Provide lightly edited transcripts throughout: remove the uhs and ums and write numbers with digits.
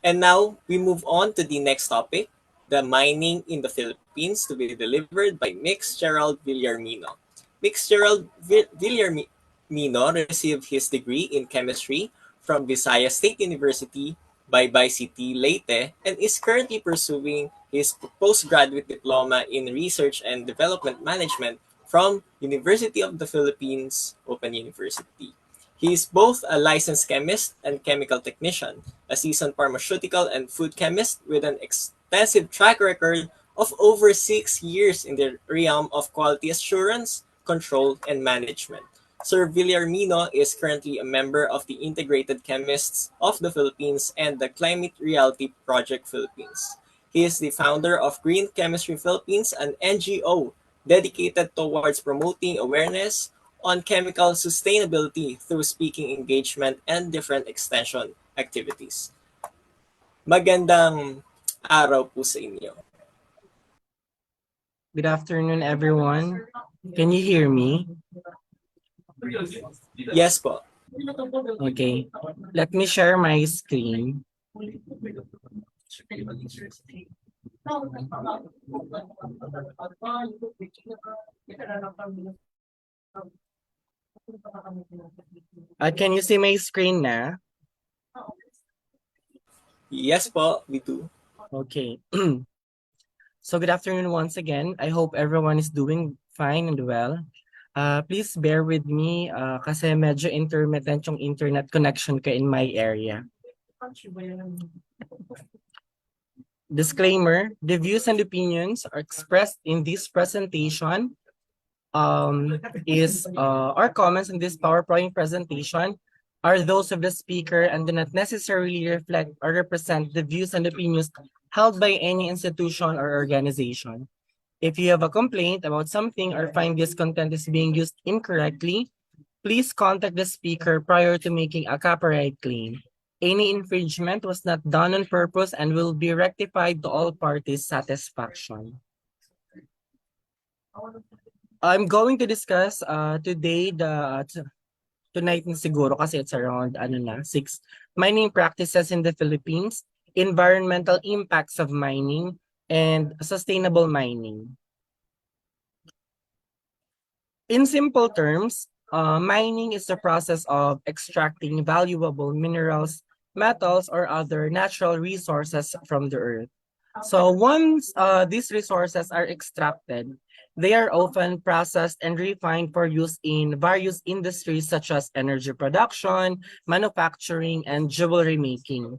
And now we move on to the next topic, the mining in the Philippines, to be delivered by Mix Gerald Villarmino. Mix Gerald Villarmino received his degree in chemistry from Visayas State University by City Leyte and is currently pursuing his postgraduate diploma in research and development management from University of the Philippines Open University. He is both a licensed chemist and chemical technician, a seasoned pharmaceutical and food chemist with an extensive track record of over 6 years in the realm of quality assurance, control, and management. Sir Villarmino is currently a member of the Integrated Chemists of the Philippines and the Climate Reality Project Philippines. He is the founder of Green Chemistry Philippines, an NGO dedicated towards promoting awareness on chemical sustainability through speaking engagement and different extension activities. Magandang araw po sa inyo. Good afternoon, everyone. Can you hear me? Yes po. Okay. Let me share my screen. Can you see my screen na? Yes po, we do. Okay. So good afternoon once again. I hope everyone is doing fine and well. Please bear with me kasi medyo intermittent yung internet connection ko in my area. Disclaimer, the views and opinions are expressed in this presentation our comments in this PowerPoint presentation are those of the speaker and do not necessarily reflect or represent the views and opinions held by any institution or organization. If you have a complaint about something or find this content is being used incorrectly, please contact the speaker prior to making a copyright claim. Any infringement was not done on purpose and will be rectified to all parties' satisfaction. I'm going to discuss today tonight na siguro kasi it's around 6 mining practices in the Philippines, environmental impacts of mining, and sustainable mining. In simple terms, mining is the process of extracting valuable minerals, metals, or other natural resources from the earth. So once these resources are extracted, they are often processed and refined for use in various industries such as energy production, manufacturing, and jewelry making.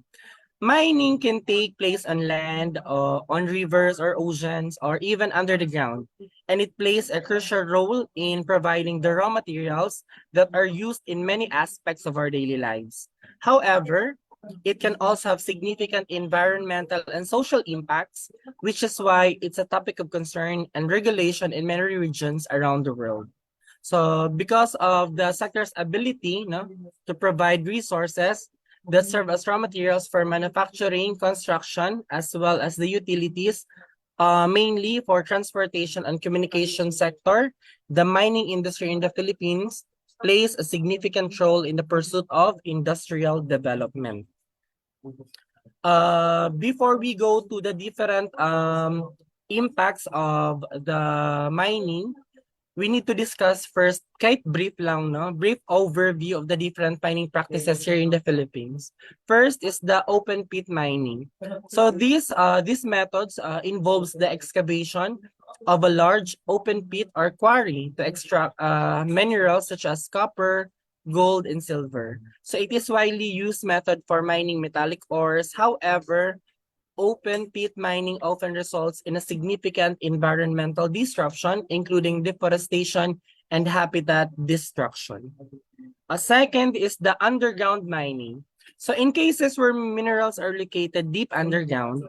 Mining can take place on land, on rivers or oceans, or even under the ground, and it plays a crucial role in providing the raw materials that are used in many aspects of our daily lives. However, it can also have significant environmental and social impacts, which is why it's a topic of concern and regulation in many regions around the world. So because of the sector's ability to provide resources that serve as raw materials for manufacturing, construction, as well as the utilities, mainly for transportation and communication sector, the mining industry in the Philippines plays a significant role in the pursuit of industrial development. Before we go to the different impacts of the mining, we need to discuss first, kahit brief lang, brief overview of the different mining practices here in the Philippines. First is the open pit mining. So these methods involves the excavation of a large open pit or quarry to extract minerals such as copper, gold, and silver. So it is widely used method for mining metallic ores. However, open pit mining often results in a significant environmental disruption, including deforestation and habitat destruction. A second is the underground mining. So in cases where minerals are located deep underground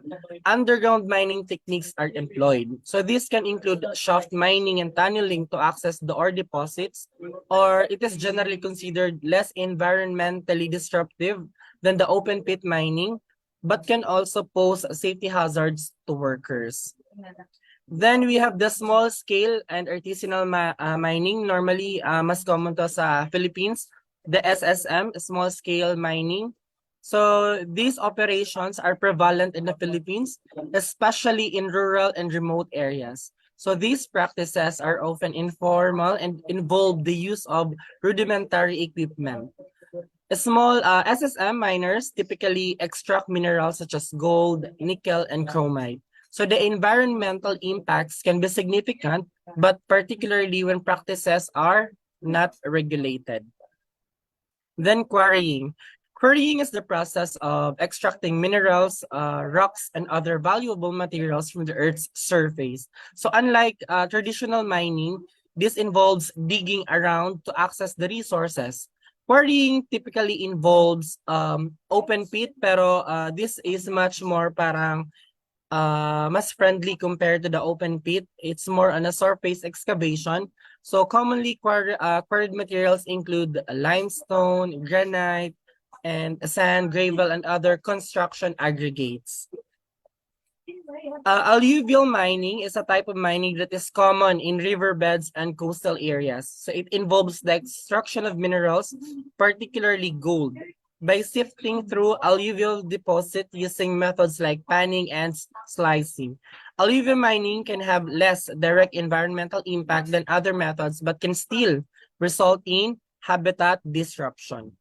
mining techniques are employed. So this can include shaft mining and tunneling to access the ore deposits, or it is generally considered less environmentally disruptive than the open pit mining, but can also pose safety hazards to workers. Then we have the small scale and artisanal mining. Normally, mas common to sa Philippines, the SSM, small scale mining. So these operations are prevalent in the Philippines, especially in rural and remote areas. So these practices are often informal and involve the use of rudimentary equipment. Small SSM miners typically extract minerals such as gold, nickel, and chromite. So the environmental impacts can be significant, but particularly when practices are not regulated. Then quarrying. Quarrying is the process of extracting minerals, rocks, and other valuable materials from the Earth's surface. So unlike traditional mining, this involves digging around to access the resources. Quarrying typically involves open pit, pero this is much more parang mas friendly compared to the open pit. It's more on a surface excavation. So commonly quarried materials include limestone, granite, and sand, gravel, and other construction aggregates. Alluvial mining is a type of mining that is common in riverbeds and coastal areas. So it involves the extraction of minerals, particularly gold, by sifting through alluvial deposit using methods like panning and slicing. Alluvial mining can have less direct environmental impact than other methods, but can still result in habitat disruption.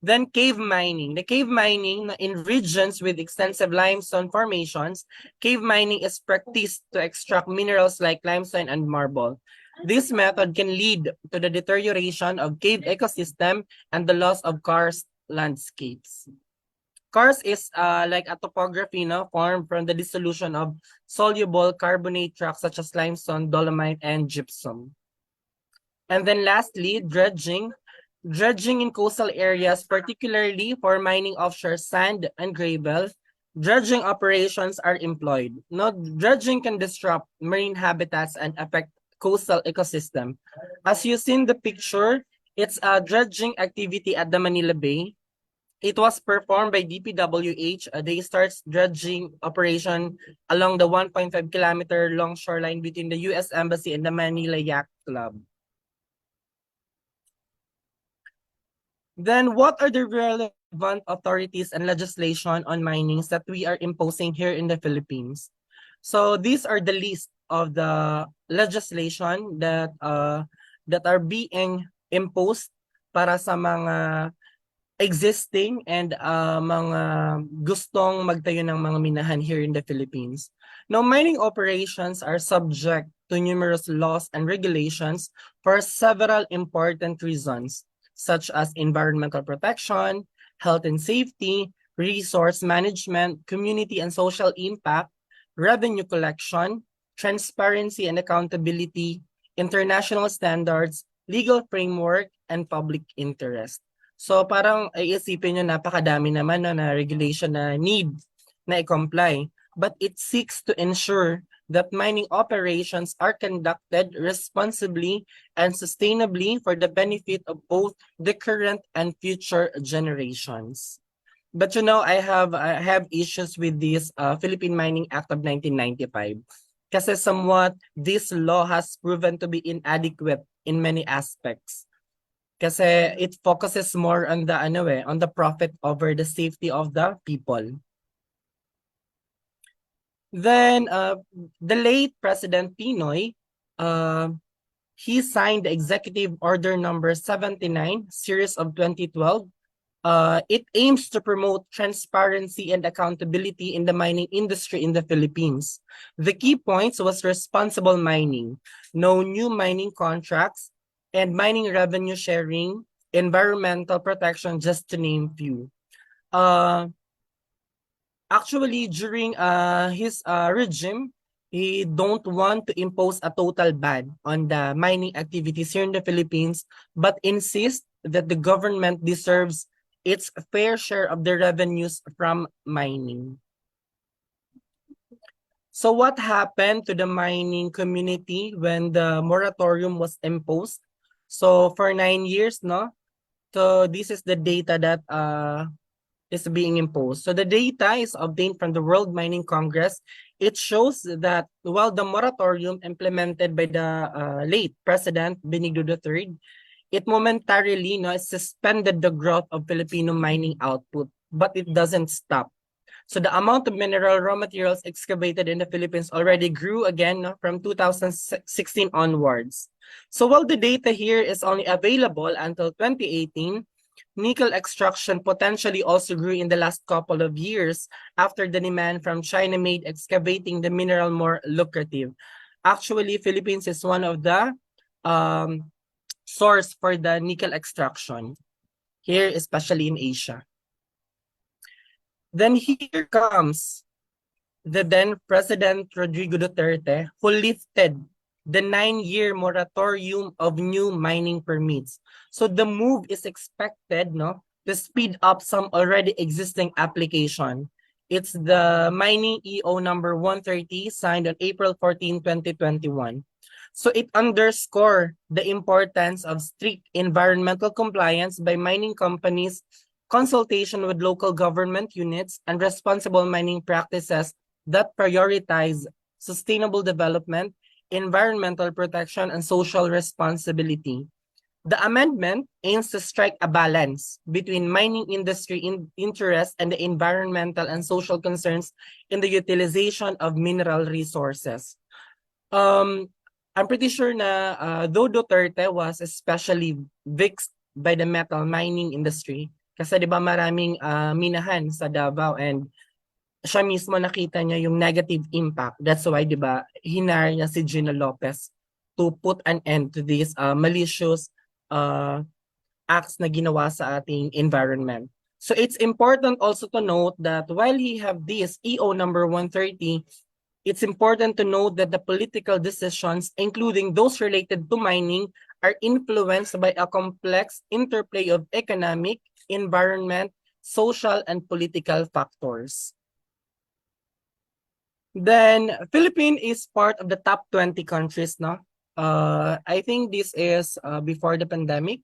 Then cave mining. The cave mining in regions with extensive limestone formations, cave mining is practiced to extract minerals like limestone and marble. This method can lead to the deterioration of cave ecosystem and the loss of karst landscapes. Karst is like a topography formed from the dissolution of soluble carbonate rocks such as limestone, dolomite, and gypsum. And then lastly, dredging. Dredging in coastal areas, particularly for mining offshore sand and gravel, dredging operations are employed. No, dredging can disrupt marine habitats and affect coastal ecosystem. As you see in the picture, it's a dredging activity at the Manila Bay. It was performed by DPWH. They start dredging operation along the 1.5-kilometer long shoreline between the U.S. Embassy and the Manila Yacht Club. Then what are the relevant authorities and legislation on minings that we are imposing here in the Philippines? So these are the list of the legislation that are being imposed para sa mga existing and mga gustong magtayo ng mga minahan here in the Philippines. Now, mining operations are subject to numerous laws and regulations for several important reasons, such as environmental protection, health and safety, resource management, community and social impact, revenue collection, transparency and accountability, international standards, legal framework, and public interest. So parang iisipin nyo napakadami naman na regulation na need na i-comply. But it seeks to ensure that mining operations are conducted responsibly and sustainably for the benefit of both the current and future generations. But I have issues with this Philippine Mining Act of 1995. Kasi somewhat this law has proven to be inadequate in many aspects. Kasi it focuses more on the profit over the safety of the people. Then the late President Pinoy, he signed the Executive Order number 79, series of 2012. It aims to promote transparency and accountability in the mining industry in the Philippines. The key points was responsible mining, no new mining contracts, and mining revenue sharing, environmental protection, just to name few. Actually, during his regime, he don't want to impose a total ban on the mining activities here in the Philippines, but insist that the government deserves its fair share of the revenues from mining. So what happened to the mining community when the moratorium was imposed? So for 9 years, so this is the data that is being imposed. So the data is obtained from the World Mining Congress. It shows that while the moratorium implemented by the late President Benigno III, it momentarily suspended the growth of Filipino mining output, but it doesn't stop. So the amount of mineral raw materials excavated in the Philippines already grew again from 2016 onwards. So while the data here is only available until 2018, nickel extraction potentially also grew in the last couple of years after the demand from China made excavating the mineral more lucrative. Actually, Philippines is one of the source for the nickel extraction here, especially in Asia. Then here comes the then President Rodrigo Duterte, who lifted the 9-year moratorium of new mining permits. So the move is expected to speed up some already existing application. It's the mining EO number 130 signed on April 14, 2021. So it underscores the importance of strict environmental compliance by mining companies, consultation with local government units, and responsible mining practices that prioritize sustainable development, environmental protection, and social responsibility. The amendment aims to strike a balance between mining industry interests and the environmental and social concerns in the utilization of mineral resources. I'm pretty sure na though Duterte was especially vexed by the metal mining industry, kasi di ba maraming minahan sa Davao, and siya mismo nakita niya yung negative impact. That's why, di ba, hinar niya si Gina Lopez to put an end to these malicious acts na ginawa sa ating environment. So it's important also to note that while he have this EO number 130, it's important to note that the political decisions, including those related to mining, are influenced by a complex interplay of economic, environment, social, and political factors. Then Philippines is part of the top 20 countries, no? I think this is before the pandemic.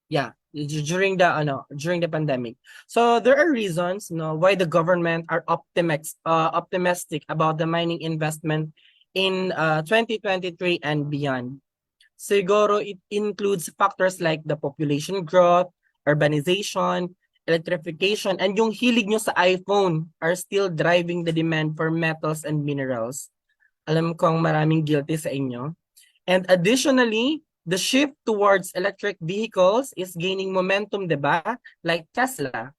Yeah, during the pandemic. So there are reasons, why the government are optimistic about the mining investment in 2023 and beyond. Siguro it includes factors like the population growth, urbanization, electrification, and yung hilig nyo sa iPhone are still driving the demand for metals and minerals. Alam kong maraming guilty sa inyo. And additionally, the shift towards electric vehicles is gaining momentum, diba? Like Tesla.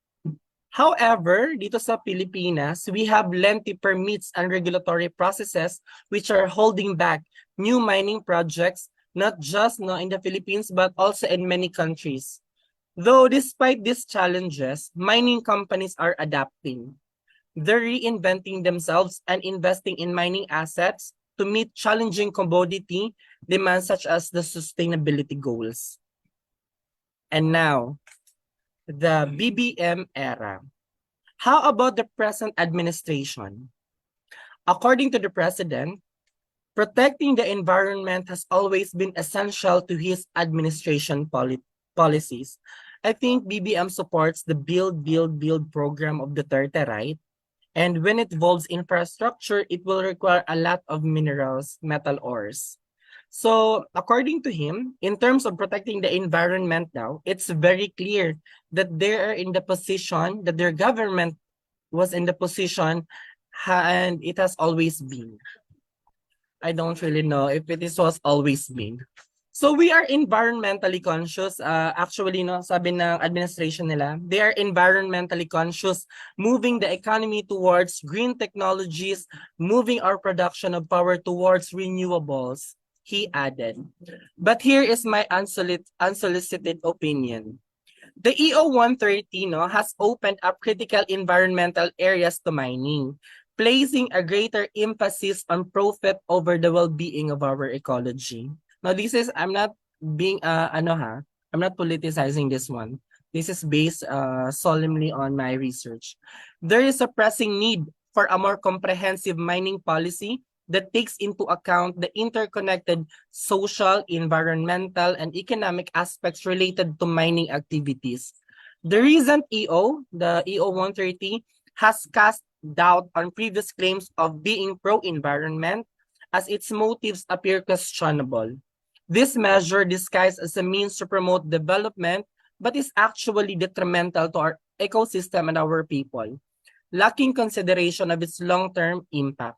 However, dito sa Pilipinas, we have lengthy permits and regulatory processes which are holding back new mining projects, not just in the Philippines, but also in many countries. Though despite these challenges, mining companies are adapting. They're reinventing themselves and investing in mining assets to meet challenging commodity demands such as the sustainability goals. And now, the BBM era. How about the present administration? According to the president, protecting the environment has always been essential to his administration policies. I think BBM supports the build program of Duterte, right? And when it involves infrastructure, it will require a lot of minerals, metal ores. So according to him, in terms of protecting the environment now, it's very clear that they are in the position, that their government was in the position, and it has always been. I don't really know if it was always been. So we are environmentally conscious. Actually, sabi ng administration nila, they are environmentally conscious, moving the economy towards green technologies, moving our production of power towards renewables, he added. But here is my unsolicited opinion. The EO 130 has opened up critical environmental areas to mining, placing a greater emphasis on profit over the well-being of our ecology. Now, this is, I'm not being, I'm not politicizing this one. This is based solemnly on my research. There is a pressing need for a more comprehensive mining policy that takes into account the interconnected social, environmental, and economic aspects related to mining activities. The recent EO, the EO 130, has cast doubt on previous claims of being pro-environment as its motives appear questionable. This measure disguised as a means to promote development, but is actually detrimental to our ecosystem and our people, lacking consideration of its long-term impact.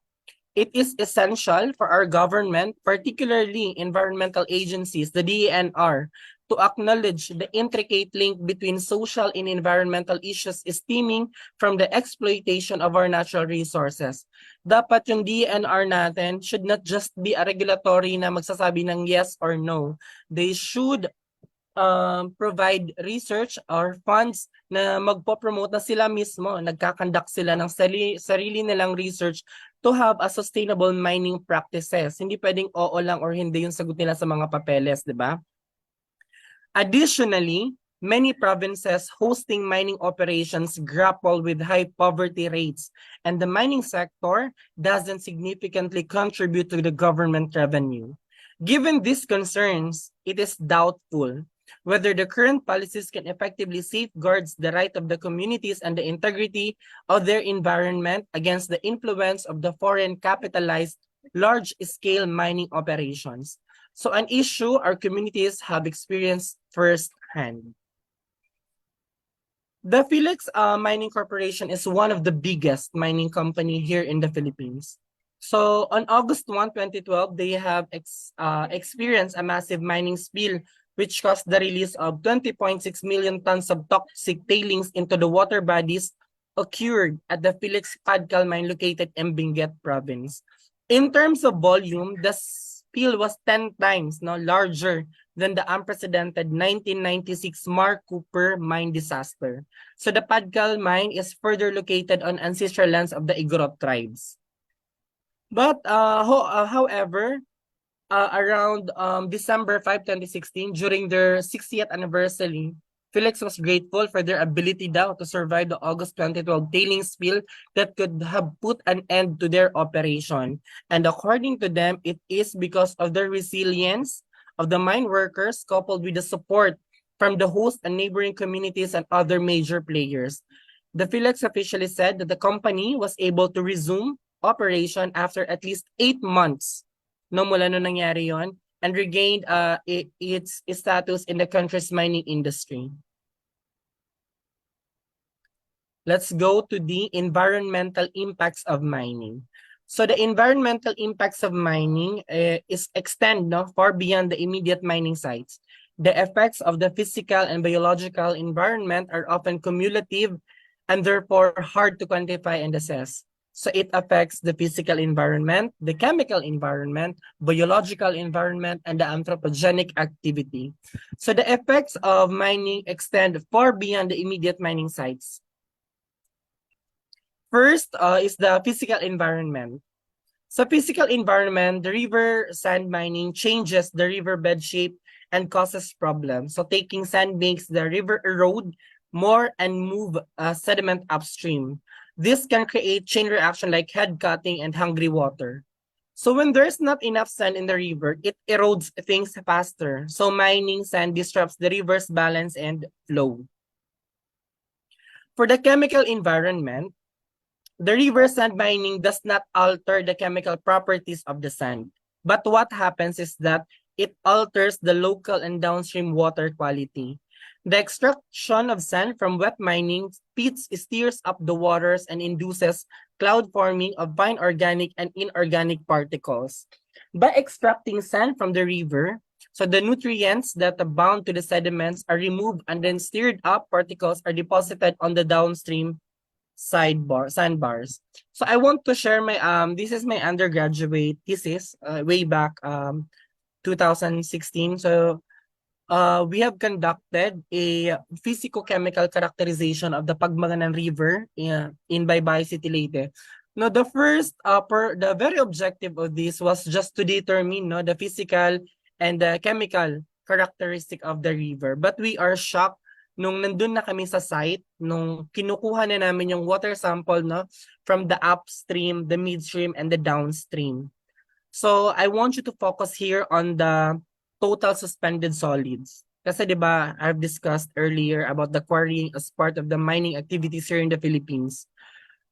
It is essential for our government, particularly environmental agencies, the DENR, to acknowledge the intricate link between social and environmental issues stemming from the exploitation of our natural resources. Dapat yung DENR natin should not just be a regulatory na magsasabi ng yes or no. They should provide research or funds na magpo-promote na sila mismo, nagkakandak sila ng sarili nilang research to have a sustainable mining practices. Hindi pwedeng oo lang or hindi yung sagot nila sa mga papeles, di ba? Additionally, many provinces hosting mining operations grapple with high poverty rates, and the mining sector doesn't significantly contribute to the government revenue. Given these concerns, it is doubtful whether the current policies can effectively safeguard the right of the communities and the integrity of their environment against the influence of the foreign capitalized large-scale mining operations. So an issue our communities have experienced firsthand. The Philex Mining Corporation is one of the biggest mining company here in the Philippines. So on August 1, 2012, they have experienced a massive mining spill which caused the release of 20.6 million tons of toxic tailings into the water bodies occurred at the Philex mine located in Benguet province. In terms of volume, the spill was 10 times larger than the unprecedented 1996 Mark Cooper mine disaster. So the Padcal mine is further located on ancestral lands of the Igorot tribes. But however, around December 5, 2016, during their 60th anniversary, Philex was grateful for their ability to survive the August 2012 tailings spill that could have put an end to their operation. And according to them, it is because of the resilience of the mine workers coupled with the support from the host and neighboring communities and other major players. The Philex officially said that the company was able to resume operation after at least 8 months mula nung nangyari yon, and regained its status in the country's mining industry. Let's go to the environmental impacts of mining. So the environmental impacts of mining is extend far beyond the immediate mining sites. The effects of the physical and biological environment are often cumulative and therefore hard to quantify and assess. So it affects the physical environment, the chemical environment, biological environment, and the anthropogenic activity. So the effects of mining extend far beyond the immediate mining sites. First is the physical environment. So physical environment, the river sand mining changes the riverbed shape and causes problems. So taking sand makes the river erode more and move sediment upstream. This can create chain reaction like head cutting and hungry water. So when there's not enough sand in the river, it erodes things faster. So mining sand disrupts the river's balance and flow. For the chemical environment, the river sand mining does not alter the chemical properties of the sand. But what happens is that it alters the local and downstream water quality. The extraction of sand from wet mining pits steers up the waters and induces cloud forming of fine organic and inorganic particles. By extracting sand from the river, so the nutrients that are bound to the sediments are removed and then stirred up particles are deposited on the downstream sandbars. So I want to share my this is my undergraduate thesis way back 2016. So we have conducted a physico-chemical characterization of the Pagmanganan River in Baybay City, Leyte. Now, the very objective of this was just to determine the physical and the chemical characteristic of the river. But we are shocked nung nandun na kami sa site, nung kinukuha na namin yung water sample from the upstream, the midstream, and the downstream. So I want you to focus here on the total suspended solids. Kasi diba, I've discussed earlier about the quarrying as part of the mining activities here in the Philippines.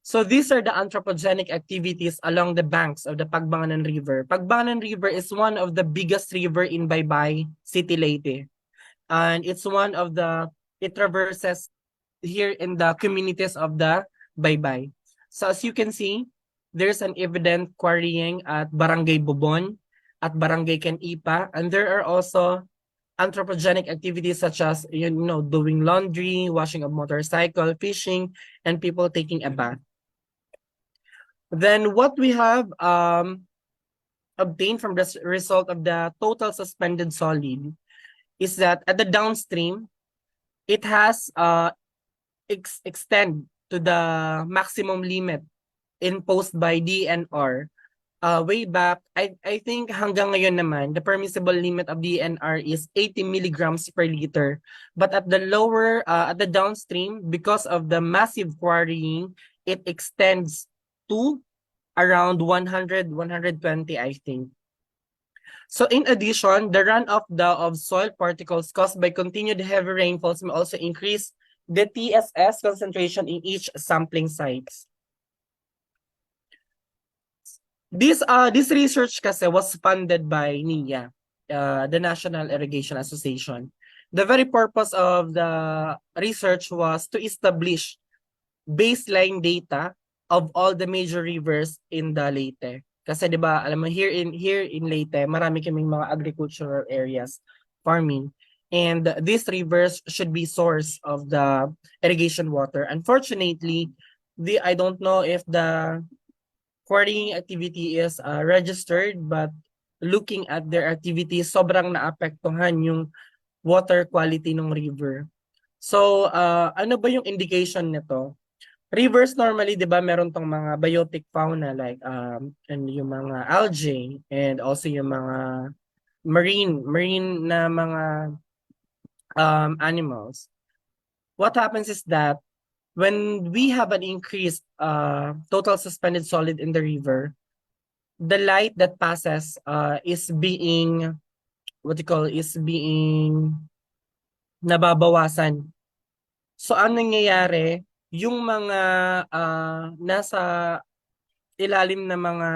So these are the anthropogenic activities along the banks of the Pagbanganan River. Pagbanganan River is one of the biggest river in Baybay City, Leyte. And it's one of the, it traverses here in the communities of the Baybay. So as you can see, there's an evident quarrying at Barangay Bubon, at Barangay Canipa, and there are also anthropogenic activities such as doing laundry, washing of motorcycle, fishing, and people taking a bath. Then what we have obtained from the result of the total suspended solid is that at the downstream, it has extend to the maximum limit imposed by DNR. Way back, I think hanggang ngayon naman, the permissible limit of DNR is 80 milligrams per liter. But at the lower, at the downstream, because of the massive quarrying, it extends to around 100, 120, I think. So in addition, the runoff of soil particles caused by continued heavy rainfalls may also increase the TSS concentration in each sampling sites. This research kasi was funded by NIA, the National Irrigation Association. The very purpose of the research was to establish baseline data of all the major rivers in the Leyte. Kasi 'di ba, alam mo here in Leyte, marami kaming mga agricultural areas, farming. And these rivers should be source of the irrigation water. Unfortunately, I don't know if the quarrying activity is registered, but looking at their activities, sobrang naapektuhan yung water quality ng river. So, ano ba yung indication nito? Rivers normally, 'di ba, meron tong mga biotic fauna like and yung mga algae and also yung mga marine na mga animals. What happens is that when we have an increased total suspended solid in the river, the light that passes is being nababawasan. So ang nangyayari, yung mga nasa ilalim na mga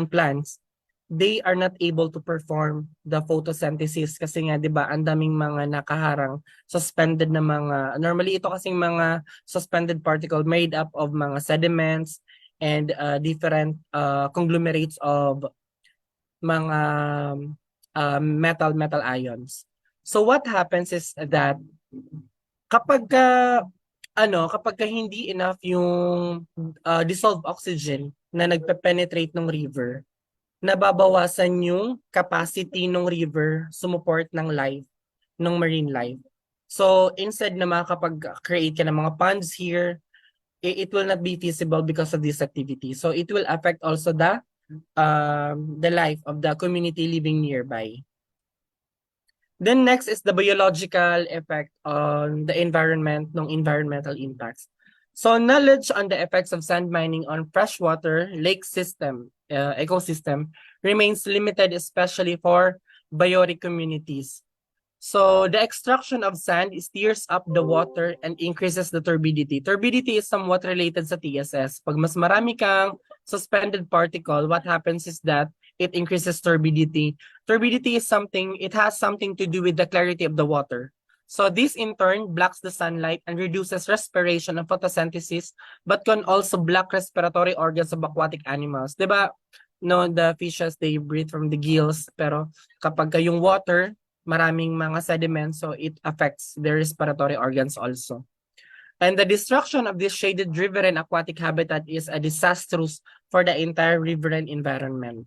plants, they are not able to perform the photosynthesis kasi nga 'di ba ang daming mga nakaharang suspended na mga, normally ito kasing mga suspended particle made up of mga sediments and different conglomerates of mga metal ions. So what happens is that kapag hindi enough yung dissolved oxygen na nagpe-penetrate ng river, nababawasan yung capacity ng river sumuport ng life, ng marine life. So instead na makakapag-create ka ng mga ponds here, it will not be feasible because of this activity. So it will affect also the life of the community living nearby. Then next is the biological effect on the environment, ng environmental impacts. So knowledge on the effects of sand mining on freshwater lake system, ecosystem remains limited, especially for biotic communities. So the extraction of sand steers up the water and increases the turbidity. Turbidity is somewhat related sa TSS. Pag mas marami kang suspended particle, what happens is that it increases turbidity. Turbidity is it has something to do with the clarity of the water. So this in turn blocks the sunlight and reduces respiration and photosynthesis, but can also block respiratory organs of aquatic animals. Diba? No, the fishes, they breathe from the gills, pero kapag yung water, maraming mga sediments, so it affects their respiratory organs also. And the destruction of this shaded riverine aquatic habitat is a disastrous for the entire riverine environment.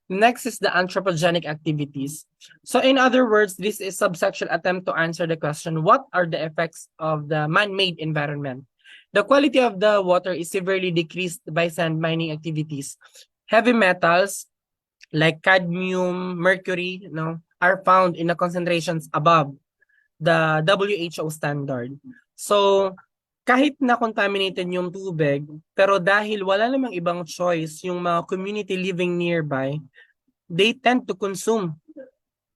Next is the anthropogenic activities. So in other words, this is subsection attempt to answer the question, what are the effects of the man-made environment? The quality of the water is severely decreased by sand mining activities. Heavy metals like cadmium, mercury, are found in the concentrations above the WHO standard. So kahit na contaminated yung tubig, pero dahil wala namang ibang choice yung mga community living nearby, they tend to consume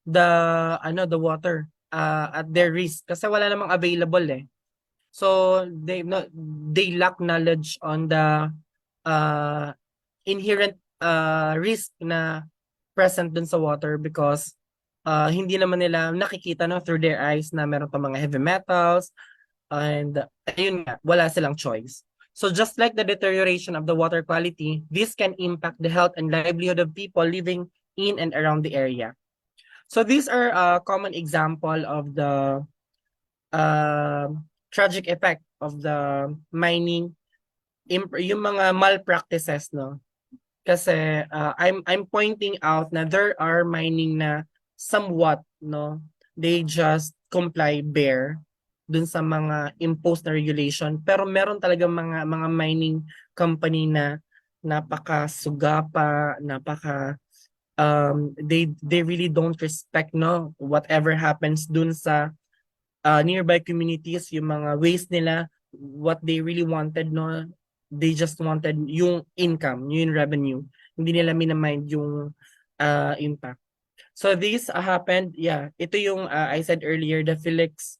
the water at their risk kasi wala namang available eh. So they lack knowledge on the uh, inherent risk na present dun sa water because hindi naman nila nakikita no through their eyes na meron pa mga heavy metals and ayun nga, wala silang choice. So just like the deterioration of the water quality, this can impact the health and livelihood of people living in and around the area. So these are a common example of the uh, tragic effect of the mining, yung mga malpractices, no? Kasi I'm pointing out na there are mining na somewhat, no, they just comply bare dun sa mga imposed na regulation, pero meron talaga mga mining company na napakasugapa, they really don't respect no whatever happens dun sa nearby communities, yung mga waste nila, what they really wanted, no, they just wanted yung income, yung revenue. Hindi nila minamind yung impact. So this happened, yeah, ito yung I said earlier, the Felix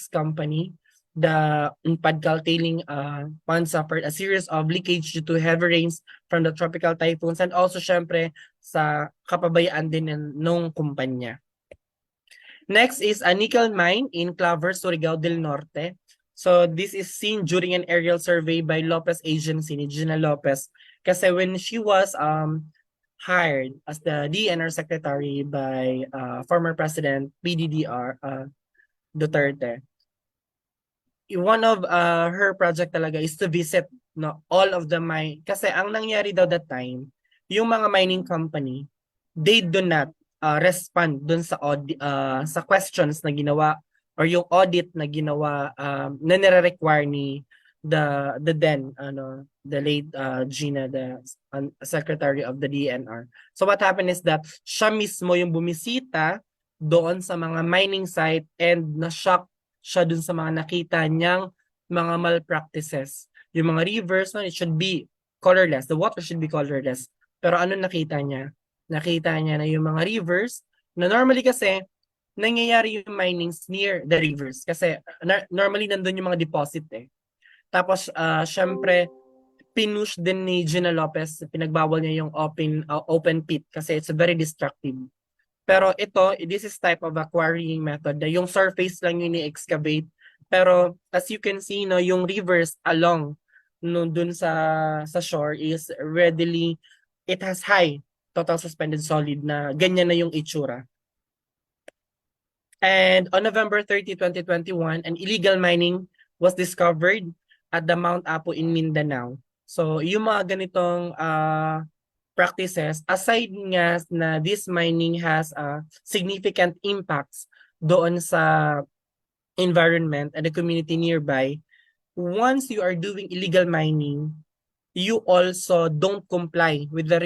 company, the Padcal tailing pond suffered a series of leakage due to heavy rains from the tropical typhoons and also syempre sa kapabayaan din nung kumpanya. Next is a nickel mine in Claver, Surigao del Norte. So this is seen during an aerial survey by Lopez agency ni Gina Lopez. Kasi when she was hired as the DNR secretary by former President PDDR Duterte, one of her project talaga is to visit no all of the mine kasi ang nangyari daw that time yung mga mining company they do not respond dun sa sa questions na ginawa or yung audit na ginawa na nire-require ni the then the late Gina, the secretary of the DNR. So what happened is that siya mismo yung bumisita doon sa mga mining site and na-shock siya dun sa mga nakita niyang mga malpractices. Yung mga rivers, no, it should be colorless. The water should be colorless. Pero ano nakita niya? Nakita niya na yung mga rivers, na normally kasi, nangyayari yung minings near the rivers. Kasi normally nandun yung mga deposit eh. Tapos, syempre, pinush din ni Gina Lopez, pinagbawal niya yung open pit kasi it's very destructive. Pero ito, this is type of a quarrying method na yung surface lang yung ni-excavate. Pero as you can see, no, yung rivers along no, dun sa shore is readily, it has high total suspended solid na ganyan na yung itsura. And on November 30, 2021, an illegal mining was discovered at the Mount Apo in Mindanao. So yung mga ganitong practices, aside nga na this mining has significant impacts doon sa environment and the community nearby, once you are doing illegal mining, you also don't comply with the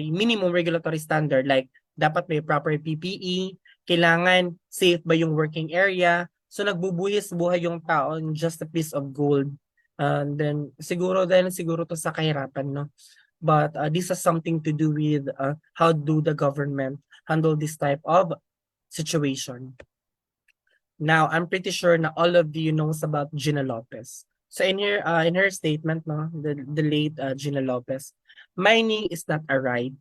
minimum regulatory standard like dapat may proper PPE, kailangan safe ba yung working area, so nagbubuhis buhay yung tao in just a piece of gold. And then siguro to sa kahirapan, no? But this has something to do with how do the government handle this type of situation. Now, I'm pretty sure na all of you knows about Gina Lopez. So in her statement, no, the late Gina Lopez, mining is not a right,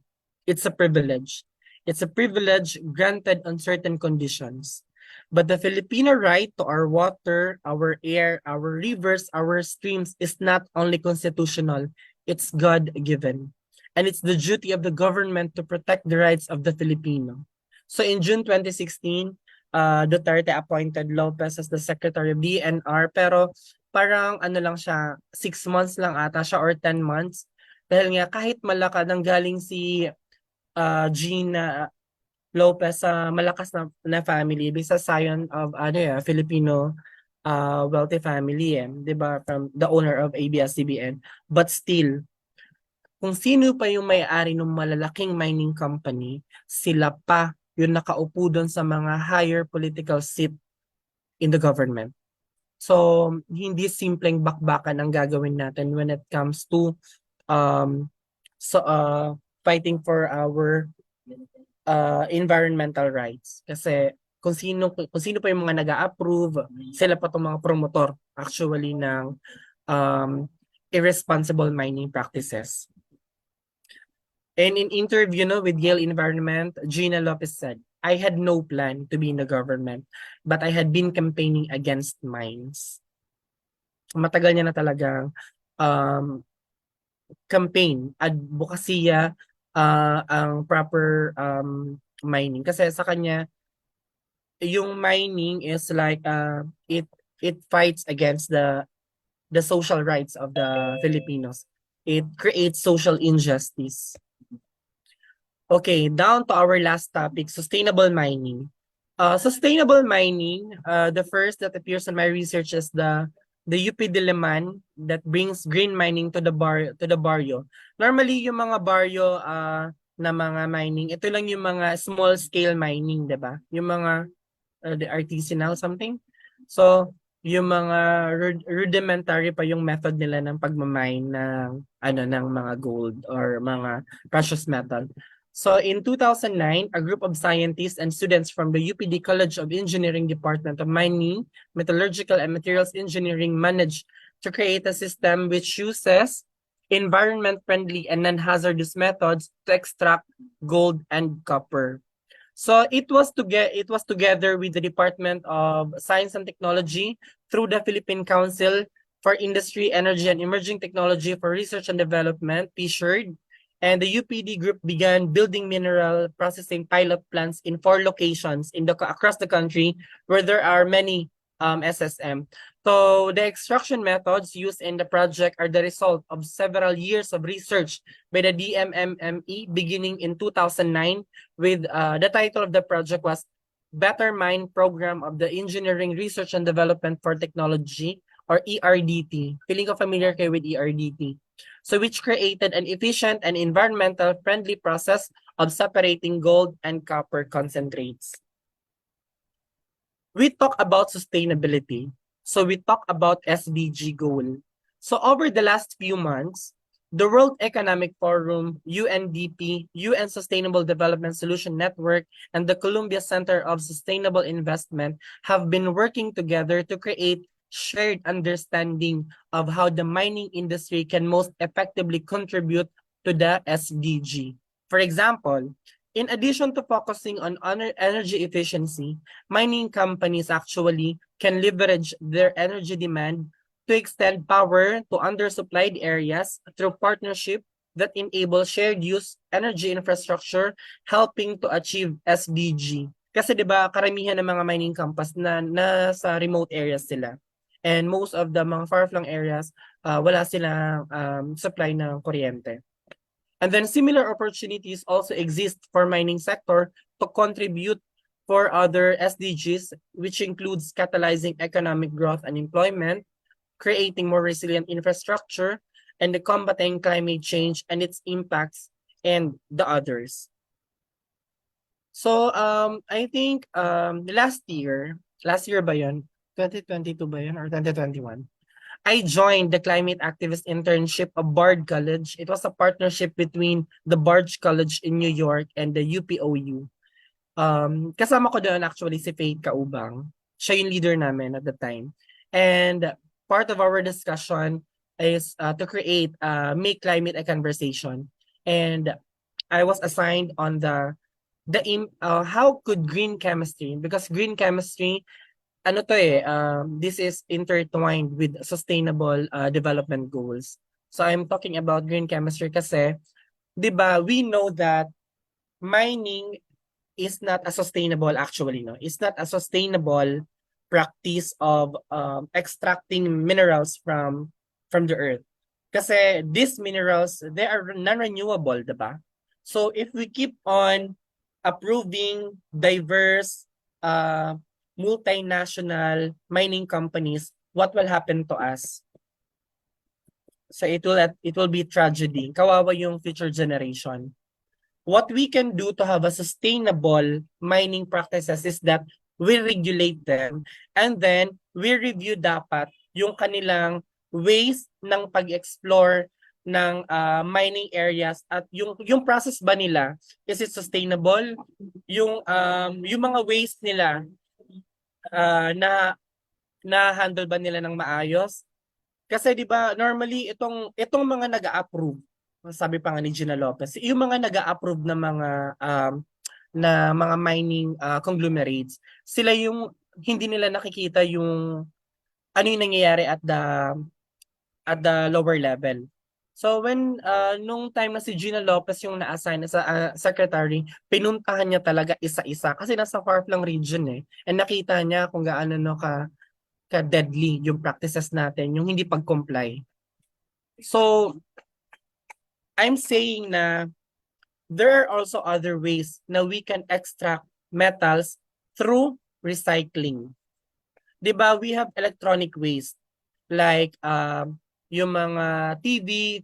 it's a privilege. It's a privilege granted on certain conditions. But the Filipino right to our water, our air, our rivers, our streams is not only constitutional, it's God-given. And it's the duty of the government to protect the rights of the Filipino. So in June 2016, Duterte appointed Lopez as the Secretary of DNR, pero parang ano lang siya, 6 months lang ata siya or 10 months. Dahil nga kahit malaka nang galing si Gina Lopez sa malakas na family, bisa scion of Filipino wealthy family, 'di ba, from the owner of ABS-CBN. But still, kung sino pa yung may-ari ng malalaking mining company, sila pa yung nakaupo doon sa mga higher political seat in the government. So, hindi simpleng bakbakan ang gagawin natin when it comes to fighting for our environmental rights. Kasi kung sino pa yung mga nag-a-approve, sila pa tong mga promotor actually ng irresponsible mining practices. And in interview with Yale Environment, Gina Lopez said, I had no plan to be in the government, but I had been campaigning against mines. Matagal niya na talagang campaign, advokasya ang proper mining. Kasi sa kanya, yung mining is like it fights against the social rights of the Filipinos. It creates social injustice. Okay, down to our last topic, sustainable mining. Sustainable mining, the first that appears in my research is the UP Diliman that brings green mining to the barrio. Normally, yung mga barrio na mga mining, ito lang yung mga small scale mining, 'di ba? Yung mga the artisanal something. So, yung mga rudimentary pa yung method nila ng pagmamine ng mga gold or mga precious metal. So in 2009, a group of scientists and students from the UPD College of Engineering Department of Mining, Metallurgical and Materials Engineering managed to create a system which uses environment-friendly and non-hazardous methods to extract gold and copper. So it was together with the Department of Science and Technology through the Philippine Council for Industry, Energy, and Emerging Technology for Research and Development, PSHERD, and the UPD group began building mineral processing pilot plants in 4 locations across the country where there are many SSM. So the extraction methods used in the project are the result of several years of research by the DMMME beginning in 2009 with the title of the project was Better Mine Program of the Engineering Research and Development for Technology or ERDT. Feeling ko familiar kayo with ERDT. So which created an efficient and environmental friendly process of separating gold and copper concentrates. We talk about sustainability. So we talk about SDG goal. So over the last few months, the World Economic Forum, UNDP, UN Sustainable Development Solution Network, and the Columbia Center of Sustainable Investment have been working together to create shared understanding of how the mining industry can most effectively contribute to the SDG. For example, in addition to focusing on energy efficiency, mining companies actually can leverage their energy demand to extend power to undersupplied areas through partnership that enable shared use energy infrastructure, helping to achieve SDG. Kasi 'di ba karamihan ng mga mining campus na nasa remote areas sila. And most of the mga far-flung areas, wala silang supply ng kuryente. And then similar opportunities also exist for mining sector to contribute for other SDGs, which includes catalyzing economic growth and employment, creating more resilient infrastructure, and the combating climate change and its impacts, and the others. So I think last year ba yun? 2022 ba yun or 2021? I joined the climate activist internship of Bard College. It was a partnership between the Bard College in New York and the UPOU. Kasama ko doon actually si Faith Kaubang. Siya yung leader namin at the time. And part of our discussion is to create Make Climate a Conversation. And I was assigned on how could green chemistry, because green chemistry this is intertwined with sustainable development goals. So I'm talking about green chemistry kasi, 'di ba, we know that mining is not a sustainable actually, no? It's not a sustainable practice of extracting minerals from the earth. Kasi these minerals, they are non-renewable, 'di ba? So if we keep on approving diverse multinational mining companies, what will happen to us? So it will be tragedy. Kawawa yung future generation. What we can do to have a sustainable mining practices is that we regulate them and then we review dapat yung kanilang ways ng pag-explore mining areas at yung process ba nila, is it sustainable? Yung mga waste nila, na handle ba nila ng maayos? Kasi 'di ba normally itong mga nag-a-approve, sabi pa nga ni Gina Lopez, yung mga nag-a-approve na mga mining conglomerates, sila yung hindi nila nakikita yung ano yung nangyayari at the lower level. So when nung time na si Gina Lopez yung na-assign sa secretary, pinuntahan niya talaga isa-isa kasi nasa far-flung region eh. And nakita niya kung gaano no ka-deadly yung practices natin, yung hindi pag-comply. So I'm saying na there are also other ways na we can extract metals through recycling. 'Di ba? We have electronic waste like yung mga TV,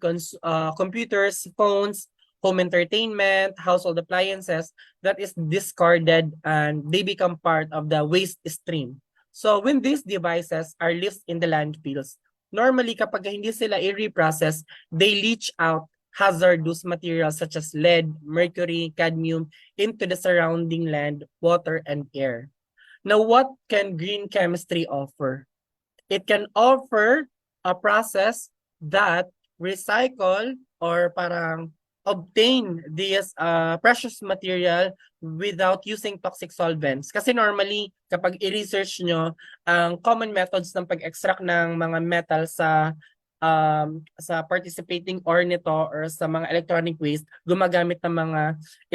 computers, phones, home entertainment, household appliances that is discarded and they become part of the waste stream. So when these devices are left in the landfills, normally kapag hindi sila i-reprocess, they leach out hazardous materials such as lead, mercury, cadmium into the surrounding land, water, and air. Now, what can green chemistry offer? It can offer a process that recycle or parang obtain this precious material without using toxic solvents. Kasi normally, kapag i-research nyo, ang common methods ng pag-extract ng mga metal sa participating ore nito or sa mga electronic waste, gumagamit ng mga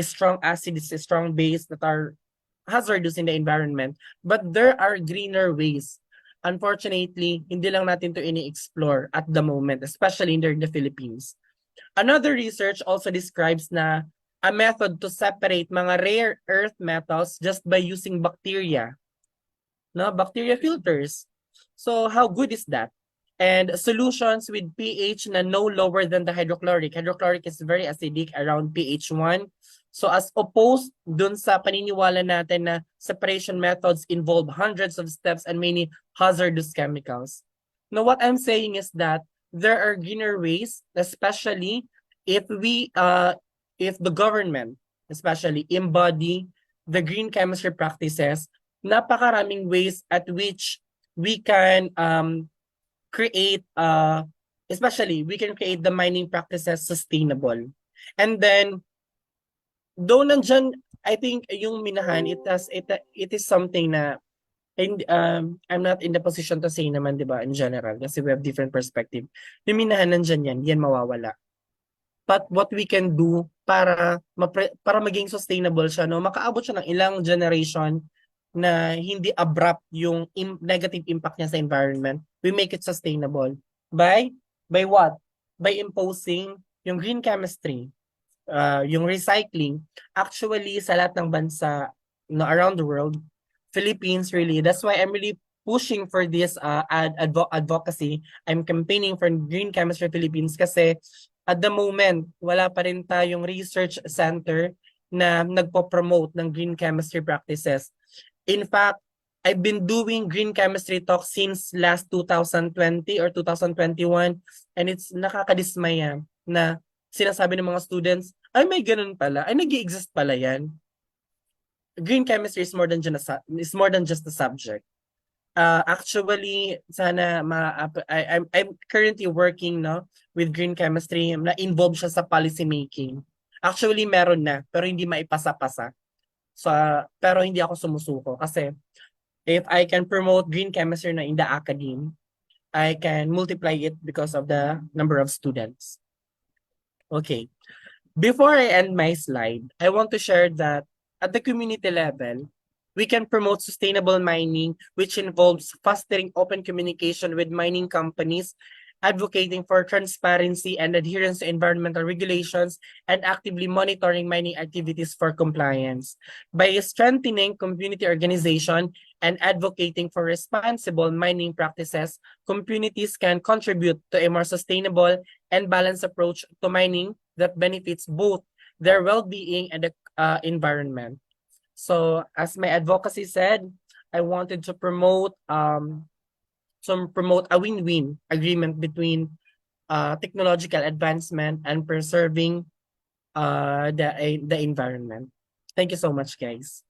strong acids, strong base that are hazardous in the environment. But there are greener ways. Unfortunately, hindi lang natin to ini-explore at the moment, especially in the Philippines. Another research also describes na a method to separate mga rare earth metals just by using bacteria. No, bacteria filters. So how good is that? And solutions with pH na no lower than the hydrochloric. Hydrochloric is very acidic, around pH 1. So as opposed dun sa paniniwala natin na separation methods involve hundreds of steps and many hazardous chemicals. Now what I'm saying is that there are greener ways, especially if the government especially embody the green chemistry practices, napakaraming ways at which we can create especially we can create the mining practices sustainable. And then though nandyan, I think yung minahan, it is something na I'm not in the position to say naman, 'di ba, in general, kasi we have different perspective. Yung minahan nandyan yan mawawala. But what we can do para maging sustainable siya, no, makaabot siya ng ilang generation na hindi abrupt yung negative impact niya sa environment, we make it sustainable by what? By imposing yung green chemistry, yung recycling. Actually sa lahat ng bansa no, around the world, Philippines really, that's why I'm really pushing for this advocacy. I'm campaigning for Green Chemistry Philippines kasi at the moment wala pa rin tayong research center na nagpo-promote ng green chemistry practices. In fact, I've been doing green chemistry talk since last 2020 or 2021, and it's nakakadismaya na sinasabi ng mga students, ay may ganun pala, ay nag-i-exist pala yan. Green chemistry is more than just a subject. Actually, sana I'm currently working with green chemistry na involved siya sa policy making. Actually, meron na pero hindi maipasa-pasa. So, pero hindi ako sumusuko kasi if I can promote green chemistry na in the academe, I can multiply it because of the number of students. Okay. Before I end my slide, I want to share that at the community level, we can promote sustainable mining, which involves fostering open communication with mining companies, advocating for transparency and adherence to environmental regulations, and actively monitoring mining activities for compliance. By strengthening community organization and advocating for responsible mining practices, communities can contribute to a more sustainable and balanced approach to mining that benefits both their well-being and the environment. So as my advocacy said, I wanted to promote a win-win agreement between technological advancement and preserving the environment. Thank you so much, guys.